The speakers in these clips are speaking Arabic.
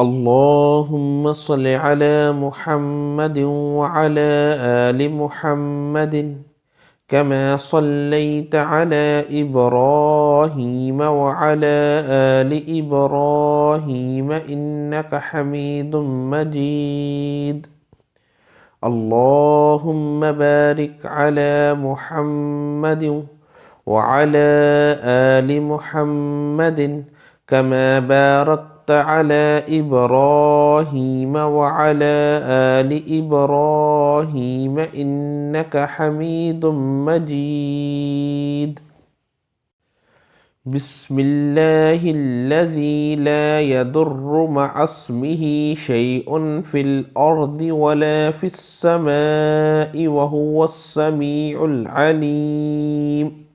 اللهم صل على محمد وعلى آل محمد كما صليت على إبراهيم وعلى آل إبراهيم إنك حميد مجيد. اللهم بارك على محمد وعلى آل محمد كما باركت على إبراهيم وعلى آل إبراهيم إنك حميد مجيد. بسم الله الذي لا يضر مع اسمه شيء في الأرض ولا في السماء وهو السميع العليم.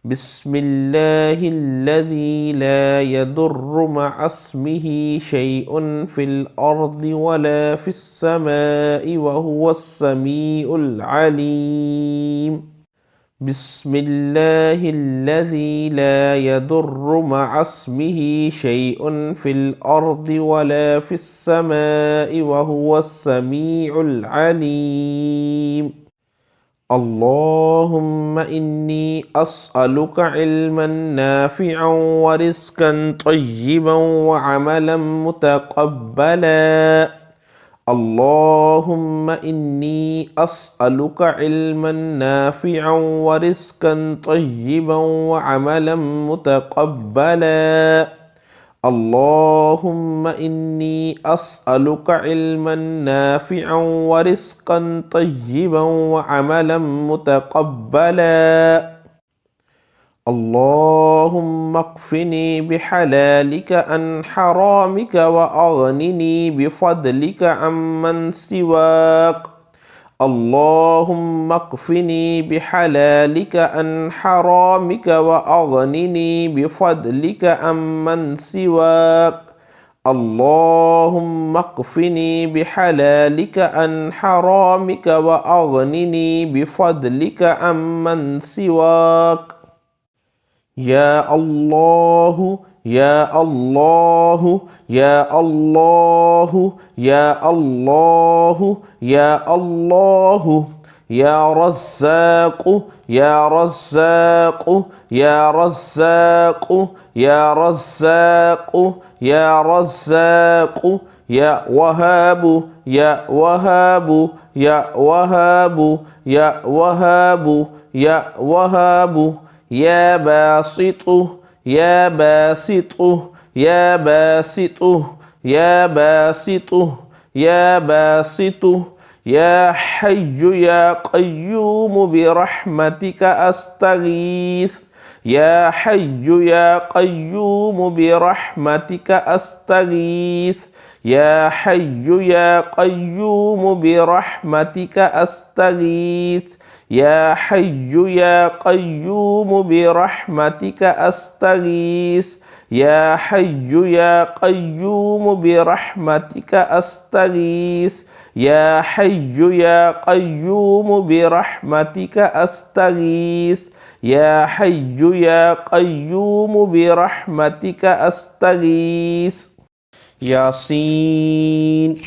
بسم الله الذي لا يضر مع اسمه شيء في الأرض ولا في السماء وهو السميع العليم. بسم الله الذي لا يضر مع اسمه شيء في الأرض ولا في السماء وهو السميع العليم. اللهم إني أسألك علما نافعا ورزقا طيبا وعملا متقبلا. اللهم إني أسألك علما نافعا ورزقا طيبا وعملا متقبلا. اللهم إني أسألك علما نافعا ورزقا طيبا وعملا متقبلا. اللهم اكفني بحلالك عن حرامك وأغنني بفضلك عمن سواك. اللهم اكفني بحلالك عن حرامك وأغنني بفضلك عمن سواك. اللهم اكفني بحلالك عن حرامك وأغنني بفضلك عمن سواك. يا الله يا الله يا الله يا الله يا الله يا رزاق يا رزاق يا رزاق يا رزاق يا رزاق يا وهاب يا وهاب يا وهاب يا وهاب يا وهاب يا باسط يا باسط يا باسط يا باسط يا باسط يا حي يا قيوم برحمتك أستغيث. يا حي يا قيوم برحمتك أستغيث. يا حي يا قيوم برحمتك أستغيث. يا حي يا قيوم برحمتك أستغيث. يا حي يا قيوم برحمتك أستغيث. يا حي يا قيوم برحمتك أستغيث. يا حي يا قيوم برحمتك أستغيث. ياسين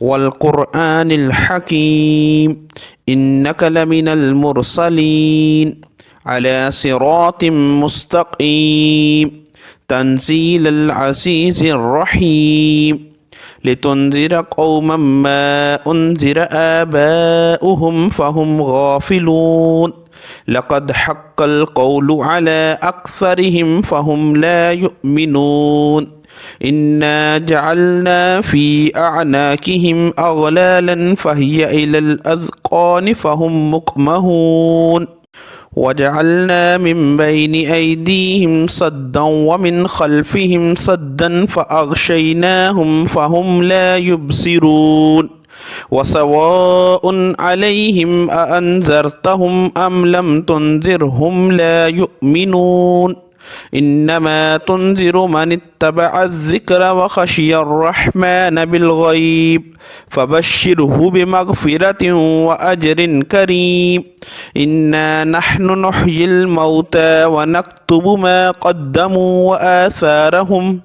والقرآن الحكيم إنك لمن المرسلين على صراط مستقيم تنزيل العزيز الرحيم لتنذر قوما ما أنذر آباؤهم فهم غافلون لقد حق القول على أكثرهم فهم لا يؤمنون إنا جعلنا في أعناقهم أغلالا فهي إلى الأذقان فهم مقمهون وجعلنا من بين أيديهم سدا ومن خلفهم سدا فأغشيناهم فهم لا يبصرون وسواء عليهم أأنذرتهم أم لم تنذرهم لا يؤمنون إنما تنذر من اتبع الذكر وخشي الرحمن بالغيب فبشره بمغفرة وأجر كريم إنا نحن نحيي الموتى ونكتب ما قدموا وآثارهم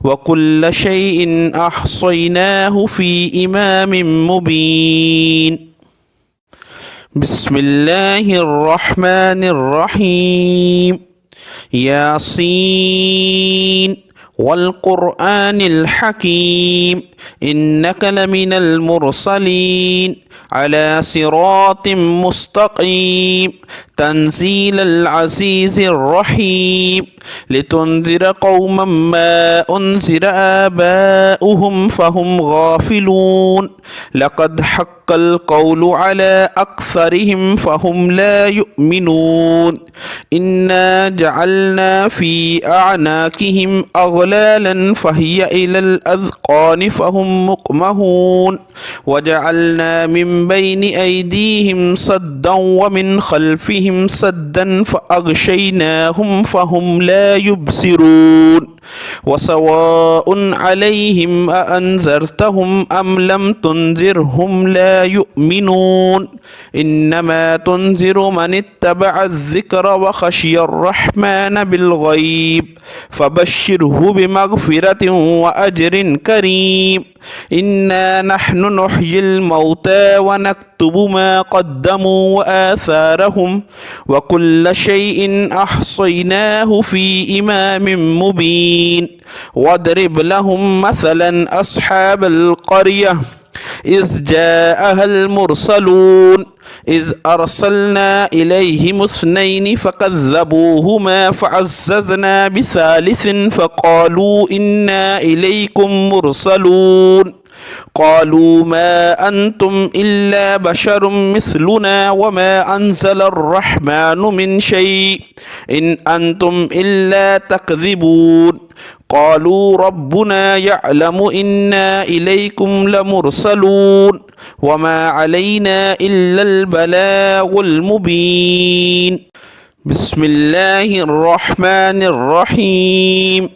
وكل شيء أحصيناه في إمام مبين بسم الله الرحمن الرحيم ياسين والقرآن الحكيم إنك لمن المرسلين على صراط مستقيم تنزيل العزيز الرحيم لتنذر قوما ما أنذر آباؤهم فهم غافلون لقد حق القول على أكثرهم فهم لا يؤمنون إنا جعلنا في أعناقهم أغلالا فهي إلى الأذقان فهم مقمحون وجعلنا من بين أيديهم سدا ومن خلفهم سدا فأغشيناهم فهم لا يبصرون وسواء عليهم أأنذرتهم أم لم تنذرهم لا يؤمنون إنما تنذر من اتبع الذكر وخشي الرحمن بالغيب فبشره بمغفرة وأجر كريم إنا نحن نحيي الموتى ونكتب ما قدموا وآثارهم وكل شيء أحصيناه في إمام مبين واضرب لهم مثلا أصحاب القرية إذ جاءها المرسلون إذ أرسلنا إليهم اثنين فكذبوهما فعززنا بثالث فقالوا إنا إليكم مرسلون قالوا ما أنتم إلا بشر مثلنا وما أنزل الرحمن من شيء إن أنتم إلا تكذبون قالوا ربنا يعلم إنا إليكم لمرسلون وما علينا إلا البلاغ المبين بسم الله الرحمن الرحيم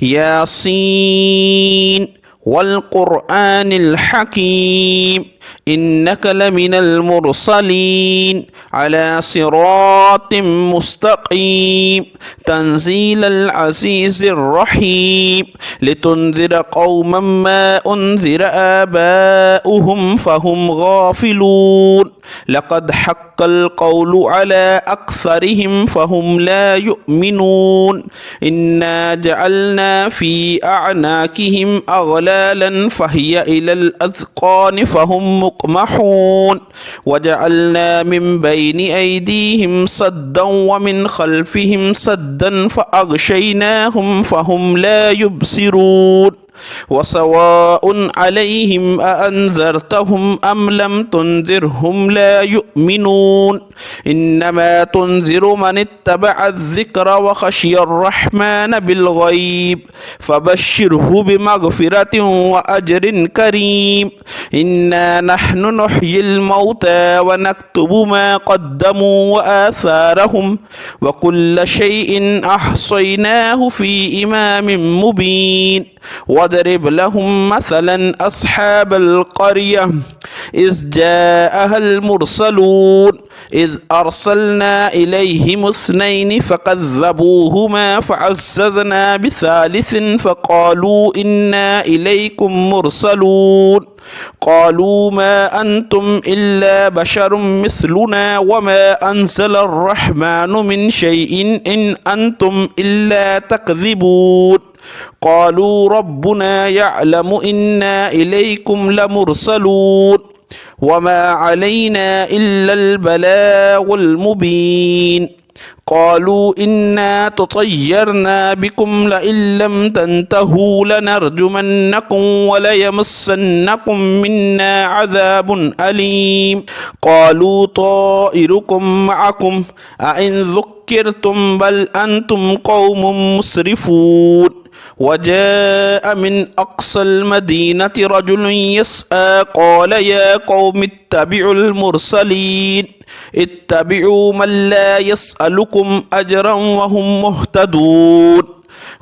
ياسين والقرآن الحكيم إنك لمن المرسلين على صراط مستقيم تنزيل العزيز الرحيم لتنذر قوما ما أنذر آباؤهم فهم غافلون لقد حق القول على أكثرهم فهم لا يؤمنون إنا جعلنا في أعناقهم أغلالا فهي إلى الأذقان فهم مقمحون وجعلنا من بين أيديهم سدا ومن خلفهم سدا فأغشيناهم فهم لا يبصرون وسواء عليهم أأنذرتهم أم لم تنذرهم لا يؤمنون إنما تنذر من اتبع الذكر وخشي الرحمن بالغيب فبشره بمغفرة وأجر كريم إنا نحن نحيي الموتى ونكتب ما قدموا وآثارهم وكل شيء أحصيناه في إمام مبين واضرب لهم مثلا أصحاب القرية إذ جاءها المرسلون إذ أرسلنا إليهم اثنين فكذبوهما فعززنا بثالث فقالوا إنا إليكم مرسلون قالوا ما أنتم إلا بشر مثلنا وما أنزل الرحمن من شيء إن أنتم إلا تكذبون قالوا ربنا يعلم إنا إليكم لمرسلون وما علينا إلا البلاغ المبين قالوا إنا تطيرنا بكم لئن لم تنتهوا لنرجمنكم وليمسنكم منا عذاب أليم قالوا طائركم معكم أئن ذكرتم بل أنتم قوم مسرفون وجاء من أقصى المدينة رجل يسعى قال يا قوم اتبعوا المرسلين اتبعوا من لا يسألكم أجرا وهم مهتدون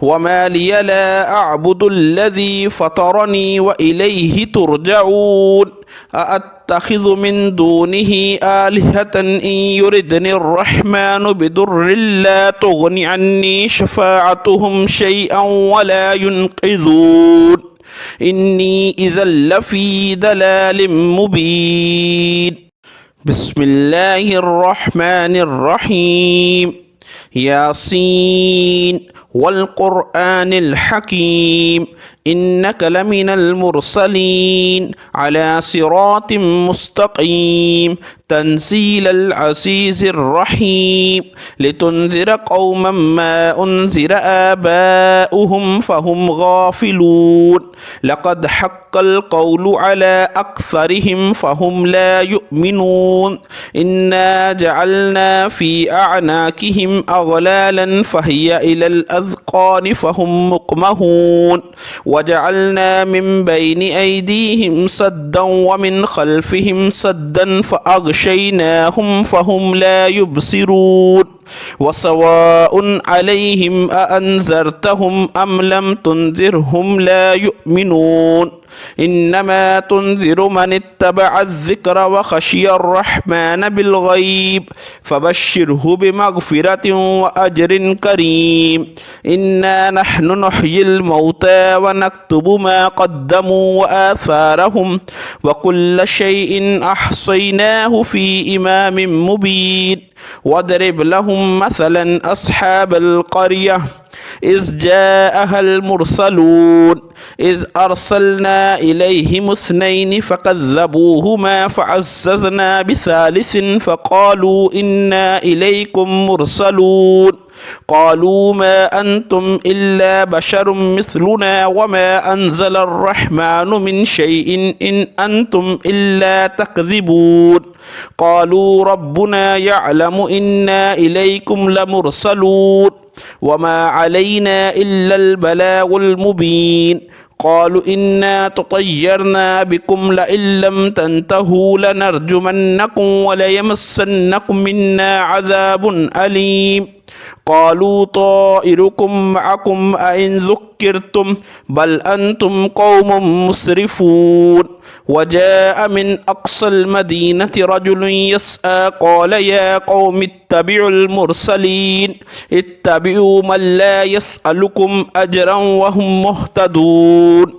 وما لي لا أعبد الذي فطرني وإليه ترجعون أأتخذ من دونه آلهة إن يردني الرحمن بضر لا تغن عني شفاعتهم شيئا ولا ينقذون إني إذا لفي ضلال مبين بسم الله الرحمن الرحيم ياسين والقرآن الحكيم إنك لمن المرسلين على صراط مستقيم تنزيل العزيز الرحيم لتنذر قوما ما أنذر آباؤهم فهم غافلون لقد حق القول على أكثرهم فهم لا يؤمنون إنا جعلنا في أعناقهم أغلالا فهي إلى الأذقان فهم مقمحون وجعلنا من بين أيديهم سدا ومن خلفهم سدا فأغشيناهم فهم لا يبصرون وسواء عليهم أأنذرتهم أم لم تنذرهم لا يؤمنون إنما تنذر من اتبع الذكر وخشي الرحمن بالغيب فبشره بمغفرة وأجر كريم إنا نحن نحيي الموتى ونكتب ما قدموا وآثارهم وكل شيء أحصيناه في إمام مبين واضرب لهم مثلا أصحاب القرية إذ جاءها المرسلون إذ أرسلنا إليهم اثنين فكذبوهما فعززنا بثالث فقالوا إنا إليكم مرسلون قالوا ما أنتم إلا بشر مثلنا وما أنزل الرحمن من شيء إن أنتم إلا تكذبون قالوا ربنا يعلم إنا إليكم لمرسلون وما علينا إلا البلاغ المبين قالوا إنا تطيرنا بكم لئن لم تنتهوا لنرجمنكم وليمسنكم منا عذاب أليم قالوا طائركم معكم أئن ذكرتم بل أنتم قوم مسرفون وجاء من أقصى المدينة رجل يسعى قال يا قوم اتبعوا المرسلين اتبعوا من لا يسألكم أجرا وهم مهتدون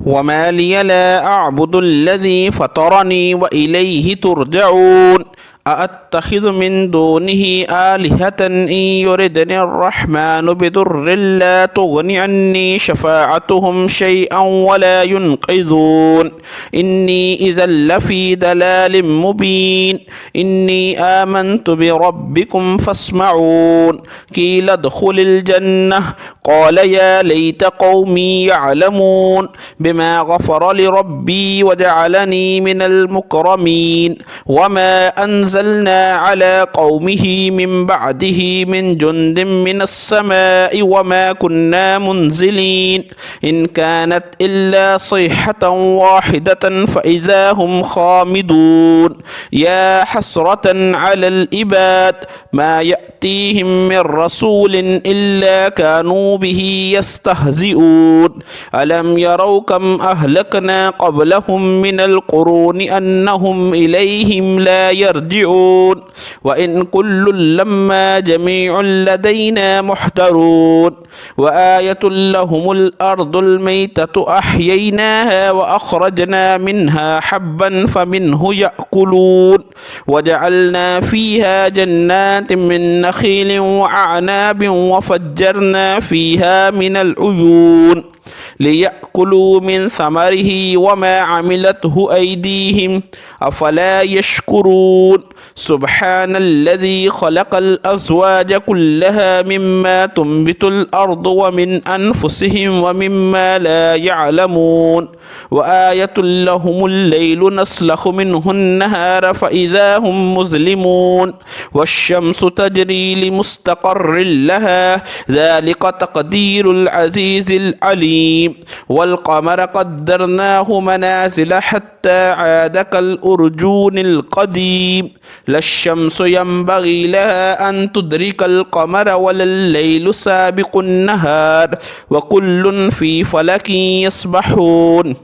وما لي لا أعبد الذي فطرني وإليه ترجعون أأتخذ من دونه آلهة إن يردني الرحمن بضر لا تغن عني شفاعتهم شيئا ولا ينقذون إني إذا لفي ضلال مبين إني آمنت بربكم فاسمعون قيل ادخل الجنة قال يا ليت قومي يعلمون بما غفر لربي وجعلني من المكرمين وما أنزلنا على قومه من بعده من جند من السماء وما كنا منزلين إن كانت إلا صيحة واحدة فإذا هم خامدون يا حسرة على العباد ما يأتيهم من رسول إلا كانوا به يستهزئون ألم يروا كم أهلكنا قبلهم من القرون أنهم إليهم لا يرجعون وإن كل لما جميع لدينا محضرون وآية لهم الأرض الميتة أحييناها وأخرجنا منها حبا فمنه يأكلون وجعلنا فيها جنات من نخيل وأعناب وفجرنا فيها من العيون ليأكلوا من ثمره وما عملته أيديهم أفلا يشكرون سبحان الذي خلق الأزواج كلها مما تنبت الأرض ومن أنفسهم ومما لا يعلمون وآية لهم الليل نسلخ منه النهار فإذا هم مظلمون والشمس تجري لمستقر لها ذلك تقدير العزيز العليم والقمر قدرناه منازل حتى عاد كالأرجون القديم لا الشمس ينبغي لها أن تدرك القمر ولا الليل سابق النهار وكل في فلك يسبحون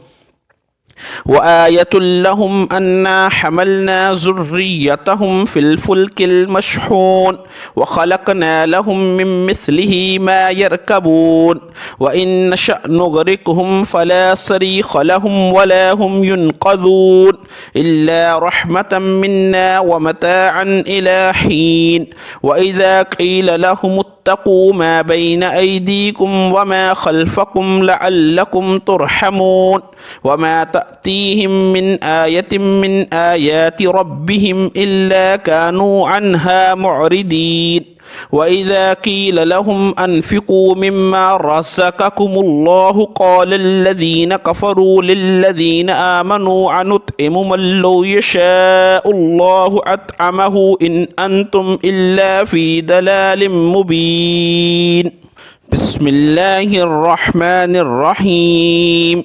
وآية لهم أنا حملنا ذريتهم في الفلك المشحون وخلقنا لهم من مثله ما يركبون وإن نشأ نغرقهم فلا صريخ لهم ولا هم ينقذون إلا رحمة منا ومتاعا إلى حين وإذا قيل لهم اتقوا ما بين أيديكم وما خلفكم لعلكم ترحمون وما تأتيهم من آية من آيات ربهم إلا كانوا عنها معرضين وإذا قيل لهم أنفقوا مما رزقكم الله قال الذين كفروا للذين آمنوا أنطعم من لو يشاء الله أطعمه إن أنتم إلا في ضلال مبين بسم الله الرحمن الرحيم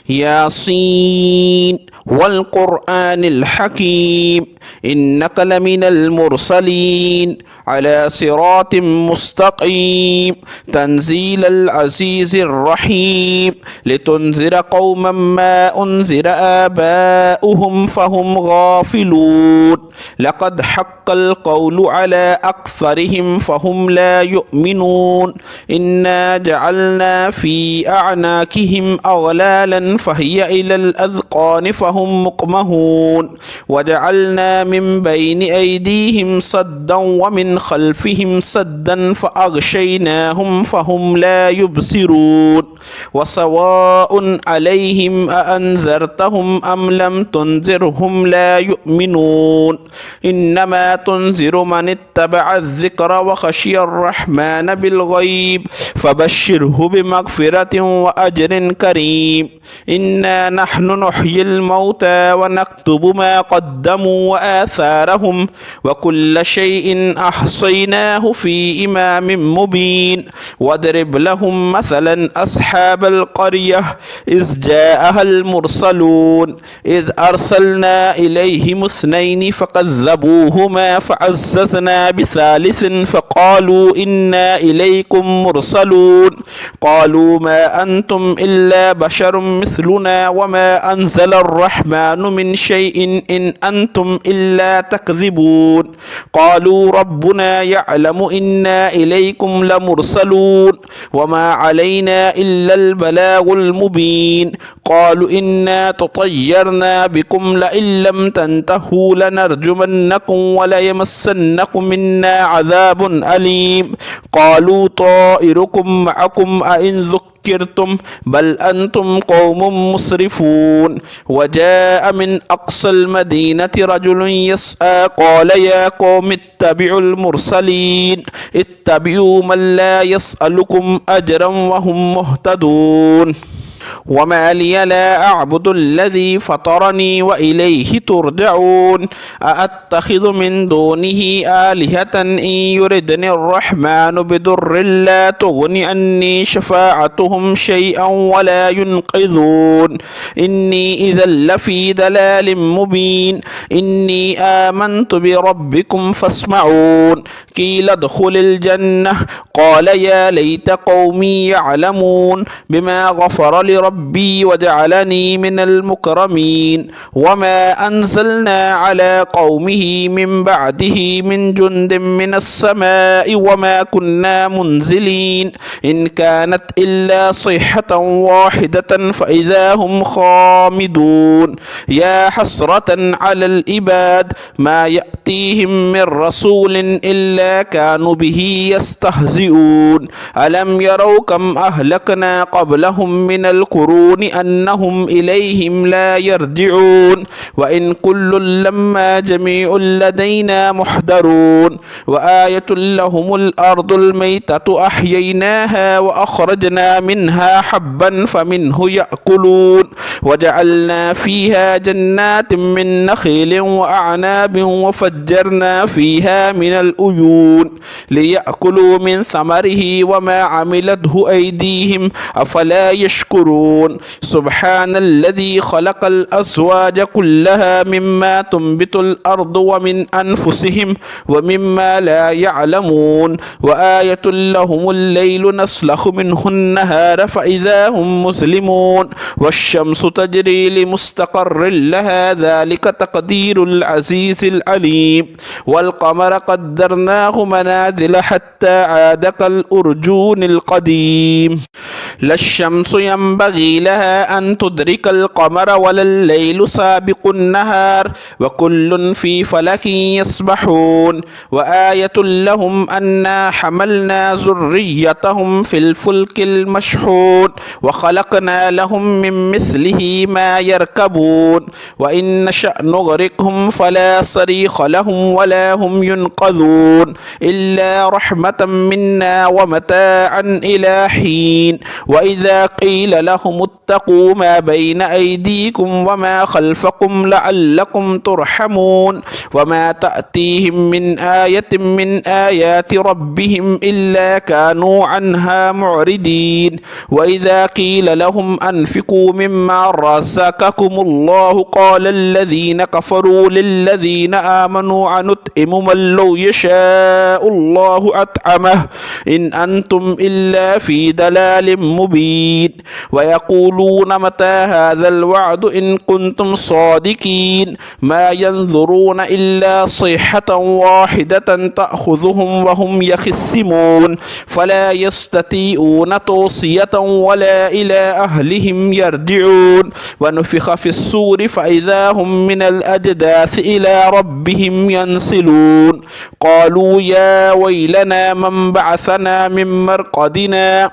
ياسين والقرآن الحكيم إنك لمن المرسلين على صراط مستقيم تنزيل العزيز الرحيم لتنذر قوما ما أنذر آباؤهم فهم غافلون لقد حق القول على أكثرهم فهم لا يؤمنون إنا جعلنا في أعناقهم أغلالا فهي إلى الأذقان فهم مقمهون وجعلنا من بين أيديهم سدا ومن خلفهم سدا فأغشيناهم فهم لا يبصرون وسواء عليهم أأنذرتهم أم لم تنذرهم لا يؤمنون إنما تنذر من اتبع الذكر وخشي الرحمن بالغيب فبشره بمغفرة وأجر كريم إنا نحن نحيي الموتى ونكتب ما قدموا وآثارهم وكل شيء أحصيناه في إمام مبين واضرب لهم مثلا أصحاب القرية إذ جاءها المرسلون إذ أرسلنا إليهم اثنين فكذبوهما فعززنا بثالث فقالوا إنا إليكم مرسلون قالوا ما أنتم إلا بشر مثلنا وما أنزل الرحمن من شيء إن أنتم إلا تكذبون قالوا ربنا يعلم إنا إليكم لمرسلون وما علينا إلا البلاغ المبين قالوا إنا تطيرنا بكم لئن لم تنتهوا لنرجمنكم وليمسنكم منا عذاب أليم قالوا طائركم معكم أئن ذكرتم بل أنتم قوم مسرفون وجاء من أقصى المدينة رجل يسعى قال يا قوم اتبعوا المرسلين اتبعوا من لا يسألكم أجرا وهم مهتدون وما لي لا أعبد الذي فطرني وإليه ترجعون أأتخذ من دونه آلهة إن يردني الرحمن بضر لا تغن عني شفاعتهم شيئا ولا ينقذون إني إذا لفي ضلال مبين إني آمنت بربكم فاسمعون قيل ادخل الجنة قال يا ليت قومي يعلمون بما غفر لربكم ربي وجعلني من المكرمين وما أنزلنا على قومه من بعده من جند من السماء وما كنا منزلين إن كانت إلا صيحة واحدة فإذا هم خامدون يا حسرة على العباد ما يأتيهم من رسول إلا كانوا به يستهزئون ألم يروا كم أهلكنا قبلهم من القرون أنهم إليهم لا يرجعون وإن كل لما جميع لدينا محضرون وآية لهم الأرض الميتة أحييناها وأخرجنا منها حبا فمنه يأكلون وجعلنا فيها جنات من نخيل وأعناب وفجرنا فيها من العيون ليأكلوا من ثمره وما عملته أيديهم أفلا يشكرون سبحان الذي خلق الأزواج كلها مما تنبت الأرض ومن أنفسهم ومما لا يعلمون وآية لهم الليل نسلخ منه النهار فإذا هم مسلمون والشمس تجري لمستقر لها ذلك تقدير العزيز العليم والقمر قدرناه منازل حتى عاد كالأرجون القديم لا الشمس ينبغي لها أن تدرك القمر ولا الليل سابق النهار وكل في فلك يسبحون وآية لهم أنا حملنا ذريتهم في الفلك المشحون وخلقنا لهم من مثله ما يركبون وإن نشأ نغرقهم فلا صريخ لهم ولا هم ينقذون إلا رحمة منا ومتاعا إلى حين وإذا قيل لهم اتقوا ما بين أيديكم وما خلفكم لعلكم ترحمون وما تأتيهم من آية من آيات ربهم إلا كانوا عنها معرضين وإذا قيل لهم أنفقوا مما رزقكم الله قال الذين كفروا للذين آمنوا أنطعم من لو يشاء الله أطعمه إن أنتم إلا في ضلال مبين ويقولون متى هذا الوعد إن كنتم صادقين ما ينظرون إلا صيحة واحدة تأخذهم وهم يخصمون فلا يستطيعون توصية ولا إلى أهلهم يرجعون ونفخ في الصور فإذا هم من الأجداث إلى ربهم ينسلون قالوا يا ويلنا من بعثنا من مرقدنا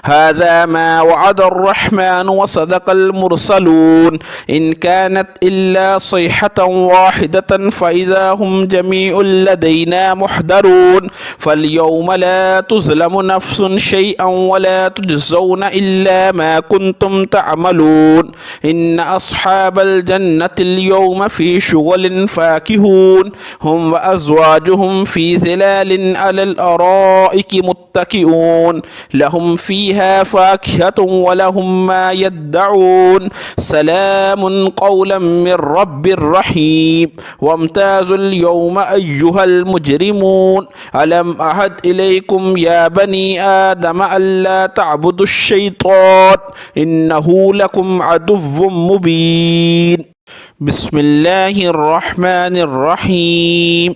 هذا ما وعد الرحمن وصدق المرسلون إن كانت إلا صيحة واحدة فإذا هم جميع لدينا محضرون فاليوم لا تظلم نفس شيئا ولا تجزون إلا ما كنتم تعملون إن أصحاب الجنة اليوم في شغل فاكهون هم وأزواجهم في ظلال على الأرائك متكئون لهم فيها فاكهة ولهم ما يدعون سلام قولا من رب رحيم وامتازوا اليوم أيها المجرمون ألم أعهد إليكم يا بني آدم ألا تعبدوا الشيطان إنه لكم عدو مبين بسم الله الرحمن الرحيم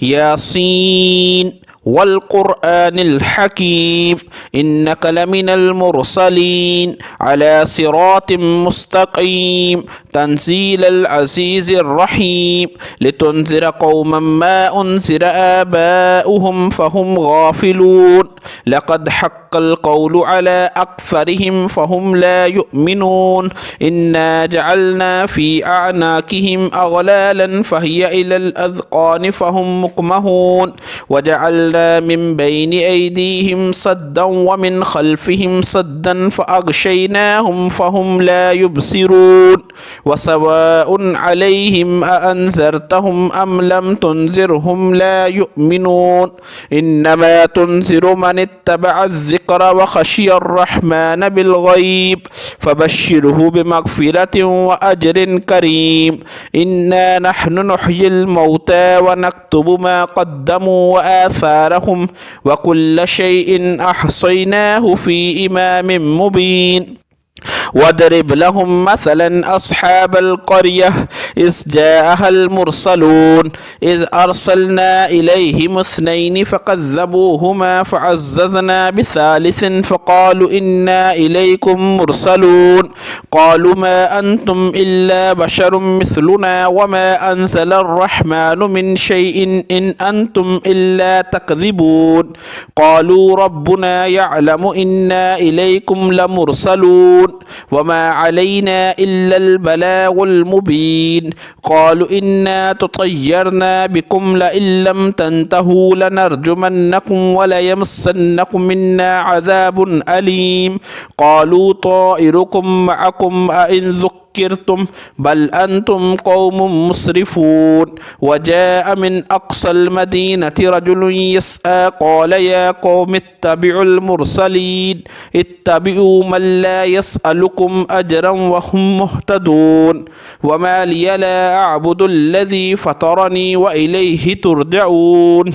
ياسين والقرآن الحكيم إنك لمن المرسلين على صراط مستقيم تنزيل العزيز الرحيم لتنذر قوما ما أنذر آباؤهم فهم غافلون لقد حق القول على أكثرهم فهم لا يؤمنون إنا جعلنا في أعناقهم أغلالا فهي إلى الأذقان فهم مقمهون وجعلنا من بين أيديهم سدا ومن خلفهم سدا فأغشيناهم فهم لا يبصرون وسواء عليهم أأنذرتهم أم لم تنذرهم لا يؤمنون إنما تنذر من اتبع الذكر وخشي الرحمن بالغيب فبشره بمغفرة وأجر كريم إنا نحن نحيي الموتى ونكتب ما قدموا وآثارهم وكل شيء أحصيناه في إمام مبين واضرب لهم مثلا أصحاب القرية إذ جاءها المرسلون إذ أرسلنا إليهم اثنين فكذبوهما فعززنا بثالث فقالوا إنا إليكم مرسلون قالوا ما أنتم إلا بشر مثلنا وما أنزل الرحمن من شيء إن أنتم إلا تكذبون قالوا ربنا يعلم إنا إليكم لمرسلون وما علينا إلا البلاغ المبين قالوا إنا تطيرنا بكم لئن لم تنتهوا لنرجمنكم وليمسنكم منا عذاب أليم قالوا طائركم معكم أئن ذكرتم بل أنتم قوم مسرفون وجاء من أقصى المدينة رجل يسعى قال يا قوم اتبعوا المرسلين اتبعوا من لا يسألكم أجرا وهم مهتدون وما لي لا أعبد الذي فطرني وإليه ترجعون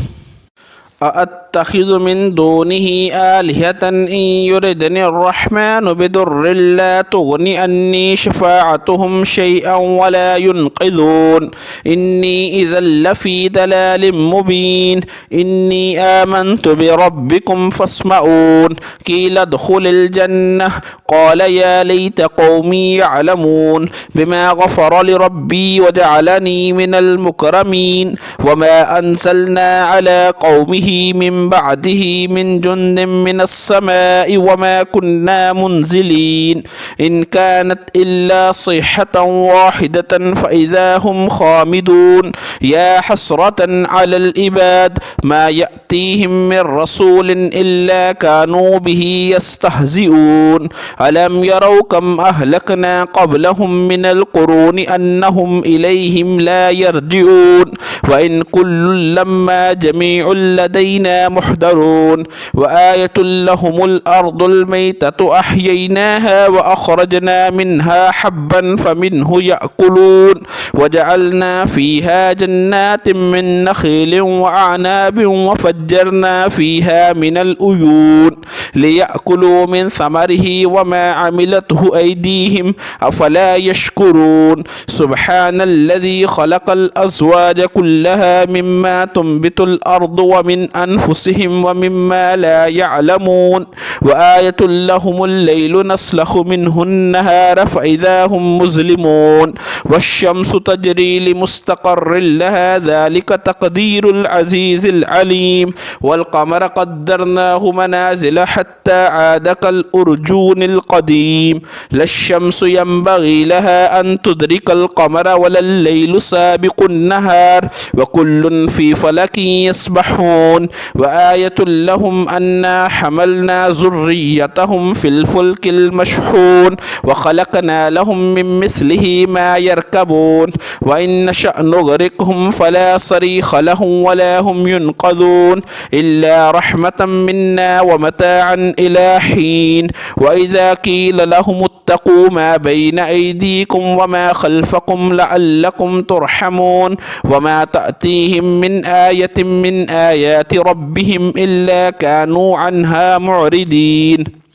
أأتخذ من دونه آلهة إن يردني الرحمن بضر لا تغن عني شفاعتهم شيئا ولا ينقذون إني إذا لفي دلال مبين إني آمنت بربكم فاسمعون قيل ادخل الجنة قال يا ليت قومي يعلمون بما غفر لربي وجعلني من المكرمين وما أنزلنا على قومه من بعده من جند من السماء وما كنا منزلين إن كانت إلا صيحة واحدة فإذا هم خامدون يا حسرة على العباد ما يأتيهم من رسول إلا كانوا به يستهزئون ألم يروا كم أهلكنا قبلهم من القرون أنهم إليهم لا يرجعون وإن كل لما جميع لدينا محضرون وآية لهم الأرض الميتة أحييناها وأخرجنا منها حبا فمنه يأكلون وجعلنا فيها جنات من نخيل وأعناب وفجرنا فيها من العيون ليأكلوا من ثمره وما عملته أيديهم أفلا يشكرون سبحان الذي خلق الأزواج كلها مما تنبت الأرض ومن أنفسهم ومما لا يعلمون وآية لهم الليل نسلخ منه النهار فإذا هم مظلمون والشمس تجري لمستقر لها ذلك تقدير العزيز العليم والقمر قدرناه منازل حتى عاد كالأرجون القديم لا الشمس ينبغي لها أن تدرك القمر ولا الليل سابق النهار وكل في فلك يسبحون وآية لهم أنا حملنا ذريتهم في الفلك المشحون وخلقنا لهم من مثله ما يركبون وإن نشأ نغرقهم فلا صريخ لهم ولا هم ينقذون إلا رحمة منا ومتاعا إلى حين وإذا قيل لهم اتقوا ما بين أيديكم وما خلفكم لعلكم ترحمون وما تأتيهم من آية من آيات ربهم إلا كانوا عنها معرضين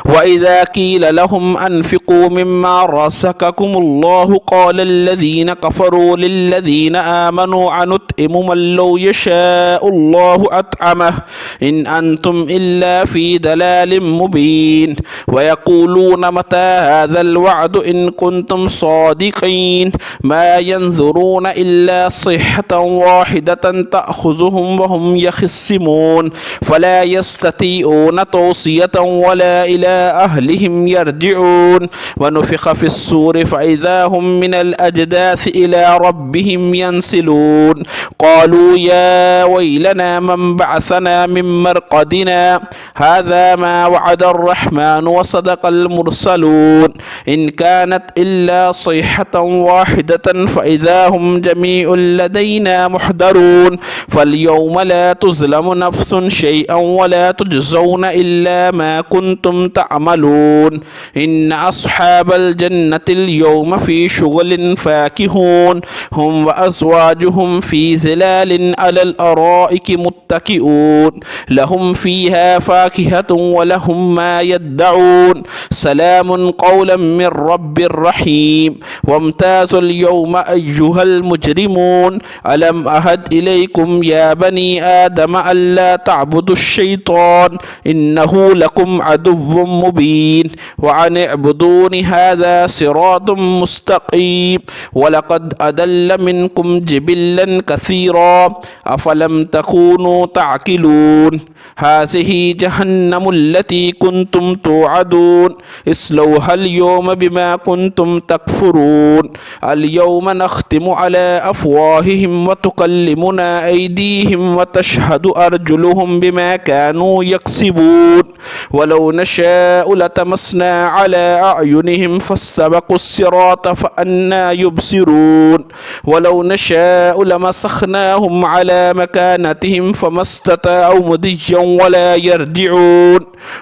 وإذا قيل لهم أنفقوا مما رزقكم الله قال الذين كفروا للذين آمنوا أنطعم من لو يشاء الله أطعمه إن أنتم إلا في دلال مبين ويقولون متى هذا الوعد إن كنتم صادقين ما ينظرون إلا صيحة واحدة تأخذهم وهم يخصمون فلا يستطيعون توصية ولا إلى أهلهم يرجعون ونفخ في الصور فإذا هم من الأجداث إلى ربهم ينسلون قالوا يا ويلنا من بعثنا من مرقدنا هذا ما وعد الرحمن وصدق المرسلون إن كانت إلا صيحة واحدة فإذا هم جميع لدينا محضرون فاليوم لا تظلم نفس شيئا ولا تجزون إلا ما كنتم تعملون يعملون إن أصحاب الجنة اليوم في شغل فاكهون هم وأزواجهم في ظلال على الأرائك متكئون لهم فيها فاكهة ولهم ما يدعون سلام قولا من رب رحيم وامتازوا اليوم أيها المجرمون ألم أهد إليكم يا بني آدم ألا تعبدوا الشيطان إنه لكم عدو مبين وأن اعبدون هذا صراط مستقيم ولقد أضل منكم جبلا كثيرا أفلم تكونوا تعقلون هذه جهنم التي كنتم توعدون اصلوها اليوم بما كنتم تكفرون اليوم نختم على أفواههم وتكلمنا أيديهم وتشهد أرجلهم بما كانوا يكسبون ولو نشاء لتمسنا على أعينهم فاستبقوا الصراط فأنى يبصرون ولو نشاء لمسخناهم على مكانتهم فما استطاعوا مضيا ولا يرجعون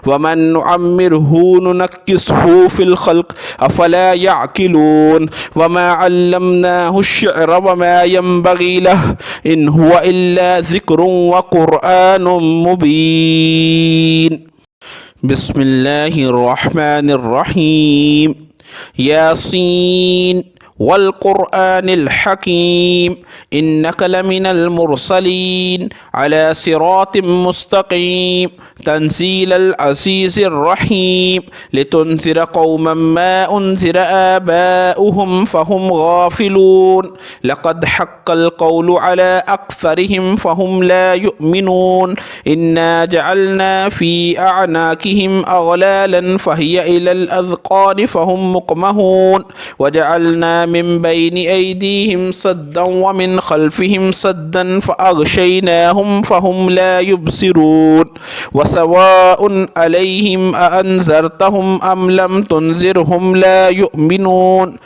ومن نعمره ننكسه في الخلق أفلا يعقلون وما علمناه الشعر وما ينبغي له إن هو إلا ذكر وقرآن مبين بسم الله الرحمن الرحيم ياسين والقرآن الحكيم إنك لمن المرسلين على صراط مستقيم تنزيل العزيز الرحيم لتنذر قوما ما أنذر آباؤهم فهم غافلون لقد حق القول على أكثرهم فهم لا يؤمنون إنا جعلنا في أعناقهم أغلالا فهي إلى الأذقان فهم مقمهون وجعلنا من بين أيديهم سدا ومن خلفهم سدا فأغشيناهم فهم لا يبصرون وسواء عليهم أأنذرتهم أم لم تنذرهم لا يؤمنون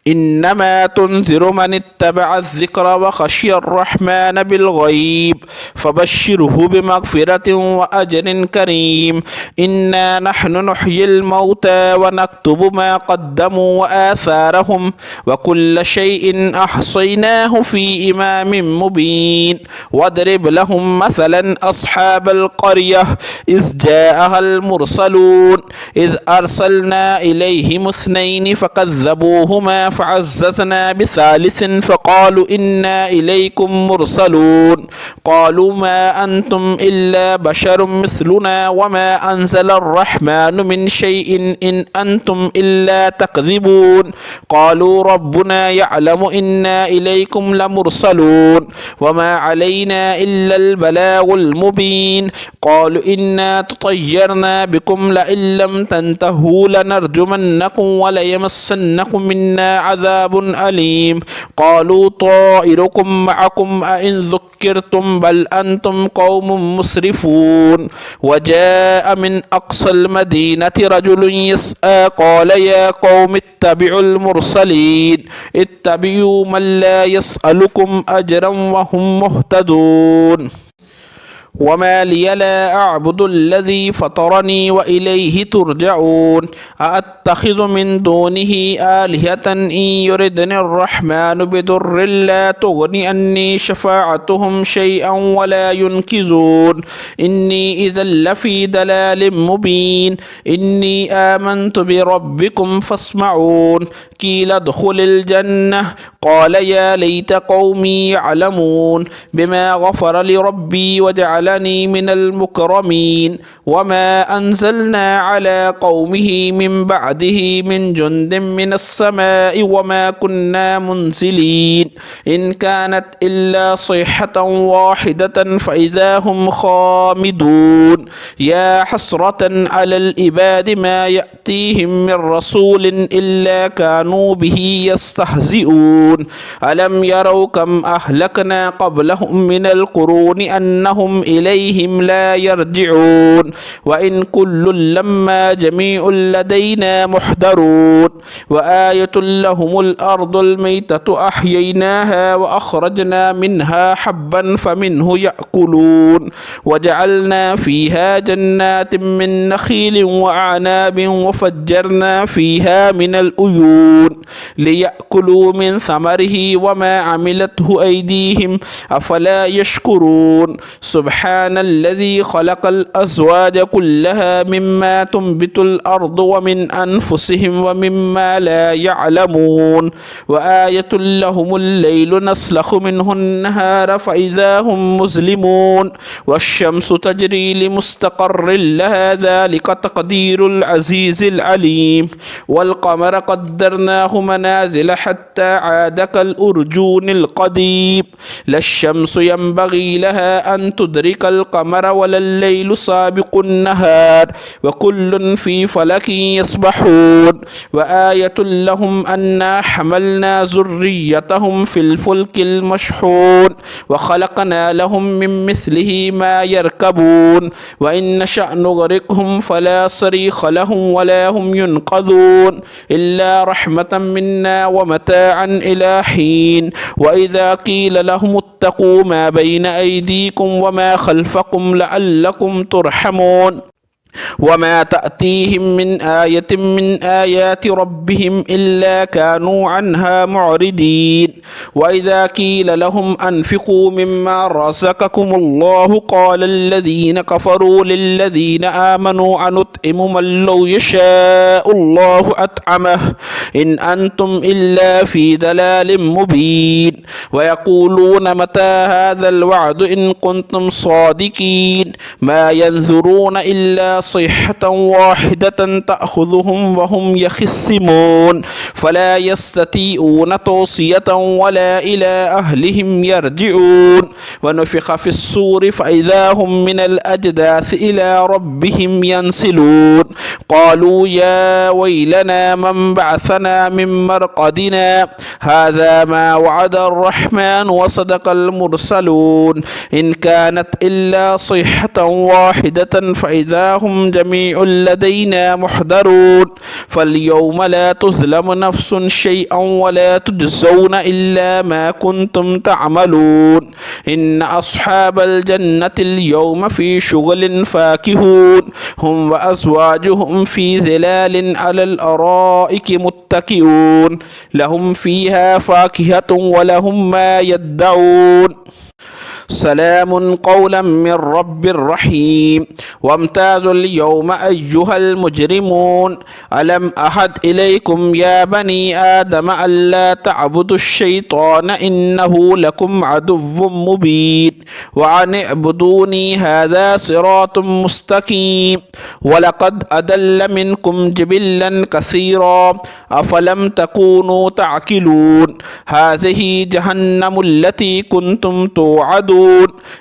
إنما تنذر من اتبع الذكر وخشي الرحمن بالغيب فبشره بمغفرة وأجر كريم إنا نحن نحيي الموتى ونكتب ما قدموا وآثارهم وكل شيء أحصيناه في إمام مبين واضرب لهم مثلا أصحاب القرية إذ جاءها المرسلون إذ أرسلنا إليهم اثنين فكذبوهما فعززنا بثالث فقالوا إنا إليكم مرسلون قالوا ما أنتم إلا بشر مثلنا وما أنزل الرحمن من شيء إن أنتم إلا تكذبون قالوا ربنا يعلم إنا إليكم لمرسلون وما علينا إلا البلاغ المبين قالوا إنا تطيرنا بكم لئن لم تنتهوا لنرجمنكم وليمسنكم منا عذاب أليم قالوا طائركم معكم أئن ذكرتم بل أنتم قوم مسرفون وجاء من أقصى المدينة رجل يسعى قال يا قوم اتبعوا المرسلين اتبعوا من لا يسألكم أجرا وهم مهتدون وما لي لا أعبد الذي فطرني وإليه ترجعون أأتخذ من دونه آلهة إن يردني الرحمن بضر لا تغن عني شفاعتهم شيئا ولا ينقذون إني إذا لفي ضلال مبين إني آمنت بربكم فاسمعون قيل ادخل الجنة قال يا ليت قومي يعلمون بما غفر لربي وجعلني من المكرمين وما أنزلنا على قومه من بعده من جند من السماء وما كنا منزلين إن كانت إلا صيحة واحدة فإذا هم خامدون يا حسرة على العباد ما يأتيهم من رسول إلا كانوا به يستهزئون ألم يروا كم أهلكنا قبلهم من القرون أنهم إليهم لا يرجعون وإن كل لما جميع لدينا محضرون وآية لهم الأرض الميتة أحييناها وأخرجنا منها حبا فمنه يأكلون وجعلنا فيها جنات من نخيل وأعناب وفجرنا فيها من العيون ليأكلوا من ثمره وما عملته أيديهم أفلا يشكرون سبحان الذي خلق الأزواج كلها مما تنبت الأرض ومن أنفسهم ومما لا يعلمون وآية لهم الليل نسلخ منه النهار فإذا هم مظلمون والشمس تجري لمستقر لها ذلك تقدير العزيز العليم والقمر قدرناه منازل حتى عاد كالأرجون القديم لا الشمس ينبغي لها أن تدرك القمر ولا الليل سابق النهار وكل في فلك يسبحون وآية لهم أنا حملنا ذريتهم في الفلك المشحون وخلقنا لهم من مثله ما يركبون وإن نشأ نغرقهم فلا صريخ لهم ولا هم ينقذون إلا رحمة منا ومتاعا إلى حين وإذا قيل لهم اتقوا ما بين أيديكم وما خلفكم لعلكم ترحمون وما تأتيهم من آية من آيات ربهم إلا كانوا عنها معرضين وإذا قيل لهم أنفقوا مما رزقكم الله قال الذين كفروا للذين آمنوا أنطعم من لو يشاء الله أطعمه إن أنتم إلا في ضلال مبين ويقولون متى هذا الوعد إن كنتم صادقين ما ينظرون إلا صيحة واحدة تأخذهم وهم يخصمون فلا يستطيعون توصية ولا إلى أهلهم يرجعون ونفخ في الصور فإذا هم من الأجداث إلى ربهم ينسلون قالوا يا ويلنا من بعثنا من مرقدنا هذا ما وعد الرحمن وصدق المرسلون إن كانت إلا صيحة واحدة فإذا هم جميع لدينا محضرون فاليوم لا تظلم نفس شيئا ولا تجزون إلا ما كنتم تعملون إن أصحاب الجنة اليوم في شغل فاكهون هم وأزواجهم في ظلال على الأرائك متكئون لهم فيها فاكهة ولهم ما يدعون سلام قولا من رب رحيم وامتازوا اليوم أيها المجرمون ألم أحد إليكم يا بني آدم ألا تعبدوا الشيطان إنه لكم عدو مبين وأن اعبدوني هذا صراط مستقيم ولقد أضل منكم جبلا كثيرا أفلم تكونوا تعقلون هذه جهنم التي كنتم توعدون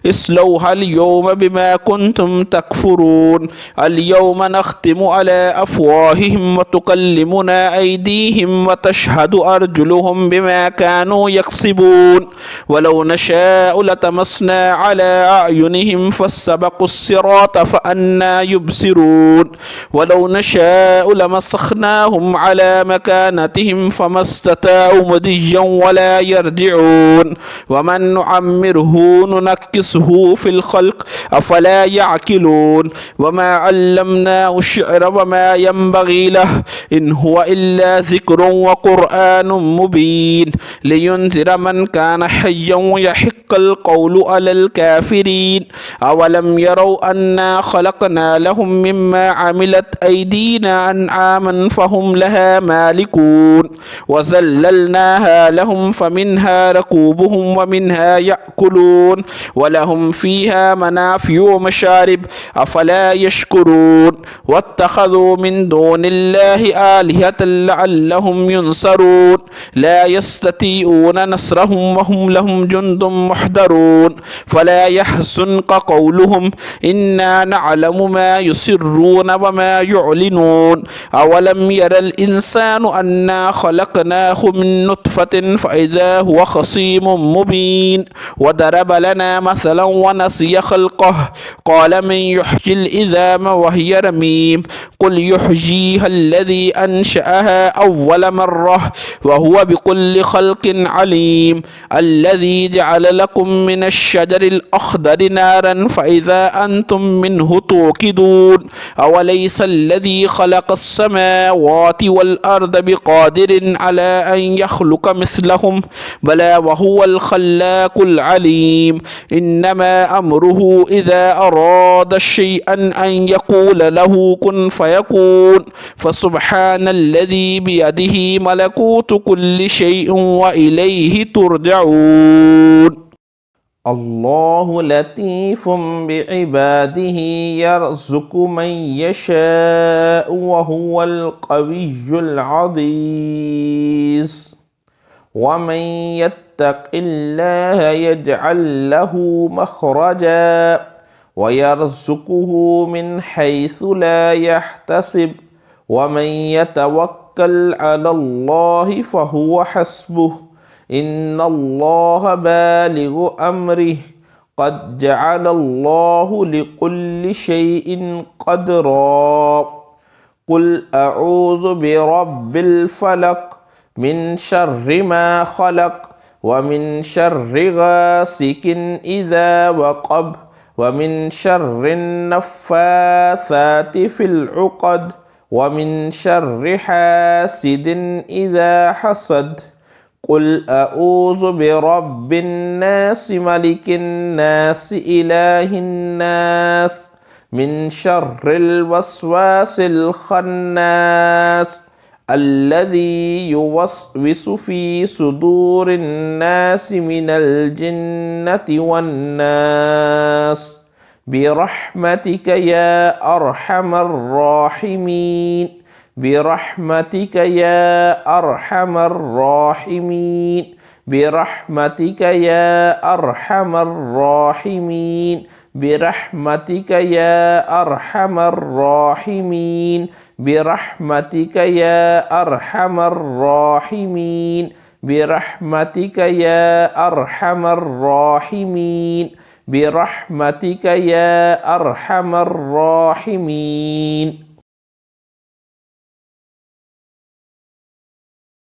اصلوها اليوم بما كنتم تكفرون اليوم نختم على أفواههم وتكلمنا أيديهم وتشهد أرجلهم بما كانوا يكسبون ولو نشاء لتمسنا على أعينهم فاستبقوا الصراط فأنى يبصرون ولو نشاء لمسخناهم على مكانتهم فما استطاعوا مضيا ولا يرجعون ومن نعمره ننكسه في الخلق أفلا يعقلون وما علمناه الشعر وما ينبغي له إن هو إلا ذكر وقرآن مبين لينذر من كان حيا ويحق القول على الكافرين أولم يروا أنا خلقنا لهم مما عملت أيدينا أنعاما فهم لها مالكون وذللناها لهم فمنها ركوبهم ومنها يأكلون ولهم فيها منافع ومشارب أفلا يشكرون واتخذوا من دون الله آلهة لعلهم ينصرون لا يستطيعون نصرهم وهم لهم جند محضرون فلا يحزنك قولهم إنا نعلم ما يسرون وما يعلنون أولم ير الإنسان الرحمن أنا خلقناه من نطفة فإذا هو خصيم مبين وضرب لنا مثلا ونسي خلقه قال من يحيي العظام وهي رميم قل يحييها الذي أنشأها أول مرة وهو بكل خلق عليم الذي جعل لكم من الشجر الأخضر نارا فإذا أنتم منه توقدون أوليس الذي خلق السماوات والأرض بقادر على أن يخلق مثلهم بلى وهو الخلاق العليم إنما أمره إذا أراد شيئا أن يقول له كن فيكون فسبحان الذي بيده ملكوت كل شيء وإليه ترجعون الله لطيف بعباده يرزق من يشاء وهو القوي العزيز ومن يتق الله يجعل له مخرجا ويرزقه من حيث لا يحتسب ومن يتوكل على الله فهو حسبه إن الله بالغ أمره قد جعل الله لكل شيء قدرا قل أعوذ برب الفلق من شر ما خلق ومن شر غاسق إذا وقب ومن شر النفاثات في العقد ومن شر حاسد إذا حسد قل أعوذ برب الناس ملك الناس إله الناس من شر الوسواس الخناس الذي يوسوس في صدور الناس من الجنة والناس برحمتك يا أرحم الراحمين برحمتك يا أرحم الراحمين برحمتك يا أرحم الراحمين برحمتك يا أرحم الراحمين برحمتك يا أرحم الراحمين برحمتك يا أرحم الراحمين برحمتك يا أرحم الراحمين